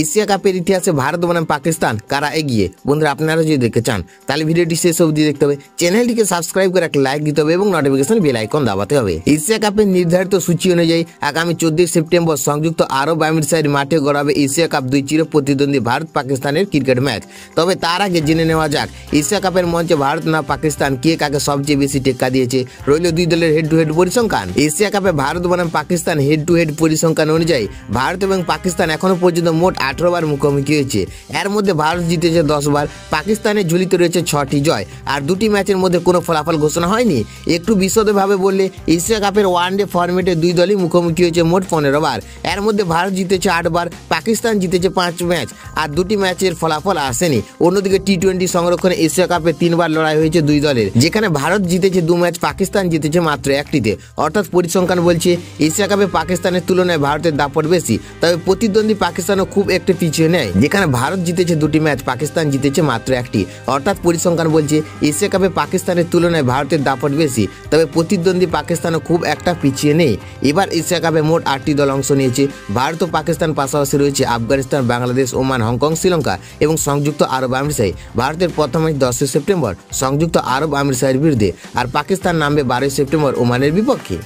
Asia কাপের ইতিহাসে ভারত বনাম পাকিস্তান কারা এগিয়ে? বন্ধুরা, আপনারা যদি দেখতে চান তাহলে ভিডিওটি শেষ অবধি দেখতে হবে, চ্যানেলটিকে সাবস্ক্রাইব করে একটা লাইক দিতে হবে এবং নোটিফিকেশন বেল আইকন দাবাতে হবে। এশিয়া কাপের নির্ধারিত সূচি অনুযায়ী আগামী 14 সেপ্টেম্বর সংযুক্ত আরব আমিরশাহির মাঠে গড়াবে এশিয়া কাপ 2 চির প্রতিদ্বন্দ্বী ভারত পাকিস্তানের ক্রিকেট ম্যাচ। তবে তার আগে জেনে নেওয়া যাক এশিয়া কাপের মঞ্চে ভারত না পাকিস্তান কে কাকে সবচেয়ে বেশি টেক্কা দিয়েছে। রইল দুই দলের হেড টু হেড পরিসংখ্যান। এশিয়া কাপে ভারত বনাম পাকিস্তান হেড টু হেড পরিসংখ্যান অনুযায়ী ভারত এবং পাকিস্তান এখনো পর্যন্ত মোট 18 বার মুখোমুখি হয়েছে। এর মধ্যে ভারত জিতেছে 10 বার, পাকিস্তানের ঝুলিতে রয়েছে 6টি জয়, আর 2টি ম্যাচের মধ্যে কোনো ফলাফল ঘোষণা হয়নি। একটু বিশদভাবে বললে এশিয়া কাপের ওয়ানডে ফরম্যাটে দুই দলই মুখোমুখি হয়েছে মোট 15 বার। এর মধ্যে ভারত জিতেছে 8 বার, পাকিস্তান জিতেছে 5 ম্যাচ, আর 2টি ম্যাচের ফলাফল আসেনি। অন্যদিকে টি-20 সংরক্ষণে এশিয়া কাপে 3 বার লড়াই হয়েছে দুই দলের, যেখানে ভারত জিতেছে 2 ম্যাচ, পাকিস্তান জিতেছে মাত্র 1টিতে। অর্থাৎ পরিসংখ্যান বলছে এশিয়া কাপে পাকিস্তানের তুলনায় ভারতের দাপট বেশি। তবে প্রতিদ্বন্দ্বী পাকিস্তানও খুব একটু পিছিয়ে নেয়, যেখানে ভারত জিতেছে 2টি ম্যাচ, পাকিস্তান জিতেছে মাত্র 1টি। অর্থাৎ পরিসংখ্যান বলছে এশিয়া কাপে পাকিস্তানের তুলনায় ভারতের দাপট বেশি, তবে প্রতিদ্বন্দ্বী পাকিস্তানও খুব একটা পিছিয়ে নেই। এবার এশিয়া কাপে মোট 8টি দল অংশ নিয়েছে। ভারত ও পাকিস্তান পাশাপাশি রয়েছে আফগানিস্তান, বাংলাদেশ, ওমান, হংকং, শ্রীলঙ্কা এবং সংযুক্ত আরব আমিরশাহি। ভারতের প্রথম ম্যাচ 10 সেপ্টেম্বর সংযুক্ত আরব আমিরশাহির বিরুদ্ধে, আর পাকিস্তান নামবে 12 সেপ্টেম্বর ওমানের বিপক্ষে।